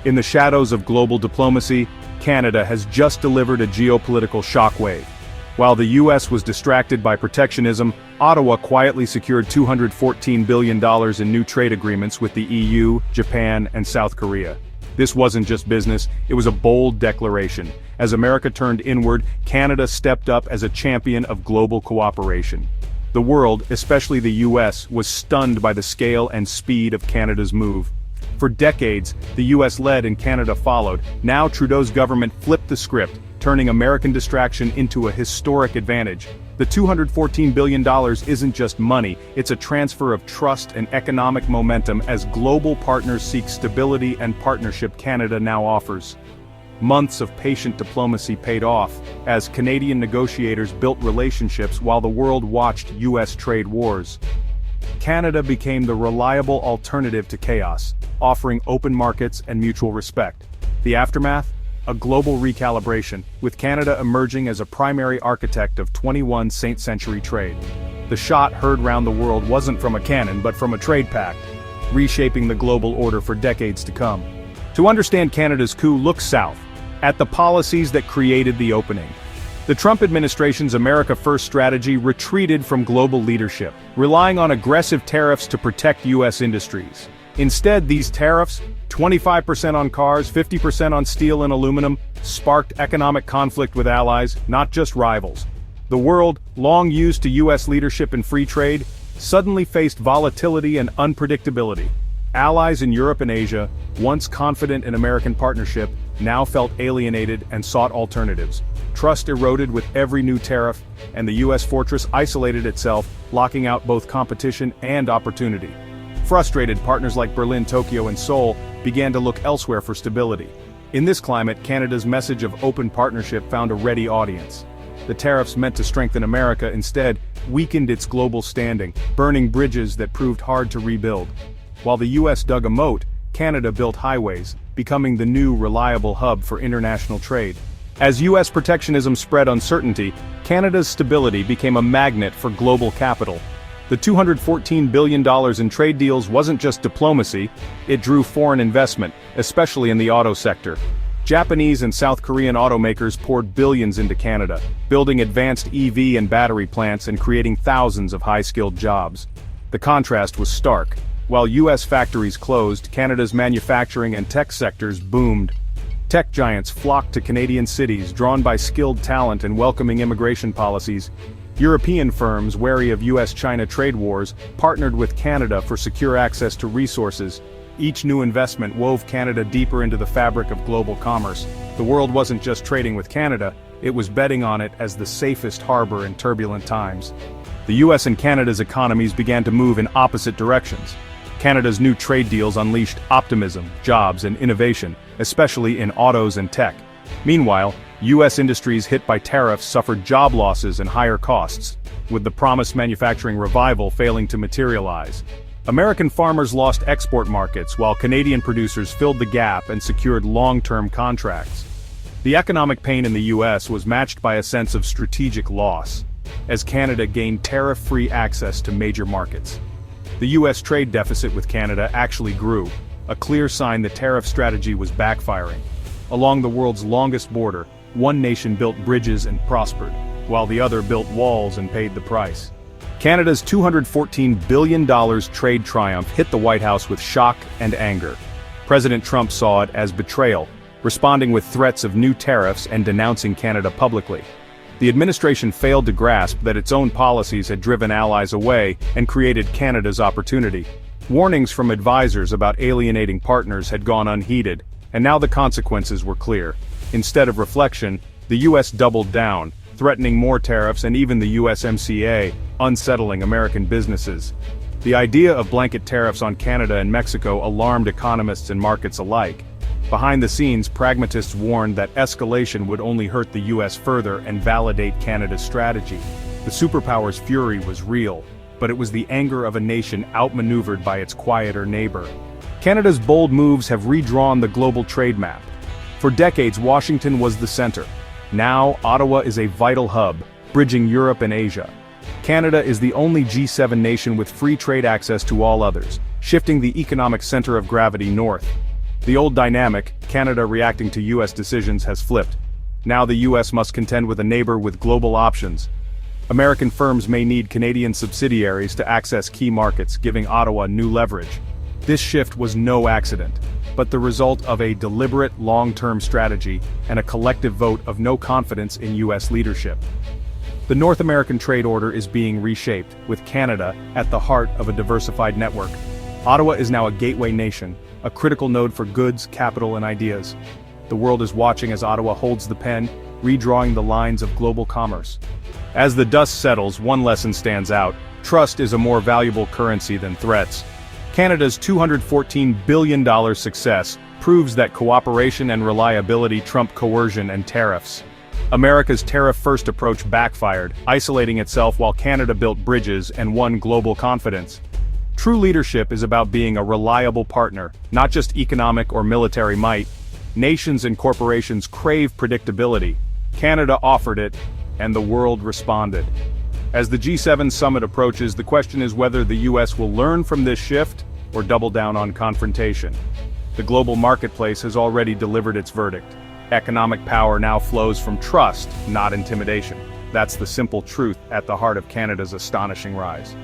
In the shadows of global diplomacy, Canada has just delivered a geopolitical shockwave. While the US was distracted by protectionism, Ottawa quietly secured $214 billion in new trade agreements with the EU, Japan, and South Korea. This wasn't just business, it was a bold declaration. As America turned inward, Canada stepped up as a champion of global cooperation. The world, especially the US, was stunned by the scale and speed of Canada's move. For decades, the US led and Canada followed. Now Trudeau's government flipped the script, turning American distraction into a historic advantage. The $214 billion isn't just money, it's a transfer of trust and economic momentum as global partners seek stability and partnership Canada now offers. Months of patient diplomacy paid off, as Canadian negotiators built relationships while the world watched US trade wars. Canada became the reliable alternative to chaos, offering open markets and mutual respect. The aftermath? A global recalibration, with Canada emerging as a primary architect of 21st century trade. The shot heard round the world wasn't from a cannon but from a trade pact, reshaping the global order for decades to come. To understand Canada's coup, look south, at the policies that created the opening. The Trump administration's America First strategy retreated from global leadership, relying on aggressive tariffs to protect US industries. Instead, these tariffs, 25% on cars, 50% on steel and aluminum, sparked economic conflict with allies, not just rivals. The world, long used to US leadership in free trade, suddenly faced volatility and unpredictability. Allies in Europe and Asia, once confident in American partnership, now felt alienated and sought alternatives. Trust eroded with every new tariff, and the US fortress isolated itself, locking out both competition and opportunity. Frustrated, partners like Berlin, Tokyo, and Seoul began to look elsewhere for stability. In this climate, Canada's message of open partnership found a ready audience. The tariffs meant to strengthen America instead weakened its global standing, burning bridges that proved hard to rebuild. While the US dug a moat, Canada built highways, becoming the new reliable hub for international trade. As US protectionism spread uncertainty, Canada's stability became a magnet for global capital. The $214 billion in trade deals wasn't just diplomacy, it drew foreign investment, especially in the auto sector. Japanese and South Korean automakers poured billions into Canada, building advanced EV and battery plants and creating thousands of high-skilled jobs. The contrast was stark. While US factories closed, Canada's manufacturing and tech sectors boomed. Tech giants flocked to Canadian cities, drawn by skilled talent and welcoming immigration policies. European firms, wary of US-China trade wars, partnered with Canada for secure access to resources. Each new investment wove Canada deeper into the fabric of global commerce. The world wasn't just trading with Canada, it was betting on it as the safest harbor in turbulent times. The US and Canada's economies began to move in opposite directions. Canada's new trade deals unleashed optimism, jobs, and innovation, especially in autos and tech. Meanwhile, US industries hit by tariffs suffered job losses and higher costs, with the promised manufacturing revival failing to materialize. American farmers lost export markets while Canadian producers filled the gap and secured long-term contracts. The economic pain in the US was matched by a sense of strategic loss, as Canada gained tariff-free access to major markets. The US trade deficit with Canada actually grew, a clear sign the tariff strategy was backfiring. Along the world's longest border, one nation built bridges and prospered, while the other built walls and paid the price. Canada's $214 billion trade triumph hit the White House with shock and anger. President Trump saw it as betrayal, responding with threats of new tariffs and denouncing Canada publicly. The administration failed to grasp that its own policies had driven allies away and created Canada's opportunity. Warnings from advisors about alienating partners had gone unheeded, and now the consequences were clear. Instead of reflection, the US doubled down, threatening more tariffs and even the USMCA, unsettling American businesses. The idea of blanket tariffs on Canada and Mexico alarmed economists and markets alike. Behind the scenes, pragmatists warned that escalation would only hurt the US further and validate Canada's strategy. The superpower's fury was real, but it was the anger of a nation outmaneuvered by its quieter neighbor. Canada's bold moves have redrawn the global trade map. For decades, Washington was the center. Now, Ottawa is a vital hub, bridging Europe and Asia. Canada is the only G7 nation with free trade access to all others, shifting the economic center of gravity north. The old dynamic, Canada reacting to US decisions, has flipped. Now the US must contend with a neighbor with global options. American firms may need Canadian subsidiaries to access key markets, giving Ottawa new leverage. This shift was no accident, but the result of a deliberate long-term strategy and a collective vote of no confidence in US leadership. The North American trade order is being reshaped, with Canada at the heart of a diversified network. Ottawa is now a gateway nation, a critical node for goods, capital, and ideas. The world is watching as Ottawa holds the pen, redrawing the lines of global commerce. As the dust settles, one lesson stands out: trust is a more valuable currency than threats. Canada's $214 billion success proves that cooperation and reliability trump coercion and tariffs. America's tariff-first approach backfired, isolating itself while Canada built bridges and won global confidence. True leadership is about being a reliable partner, not just economic or military might. Nations and corporations crave predictability. Canada offered it, and the world responded. As the G7 summit approaches, the question is whether the US will learn from this shift or double down on confrontation. The global marketplace has already delivered its verdict. Economic power now flows from trust, not intimidation. That's the simple truth at the heart of Canada's astonishing rise.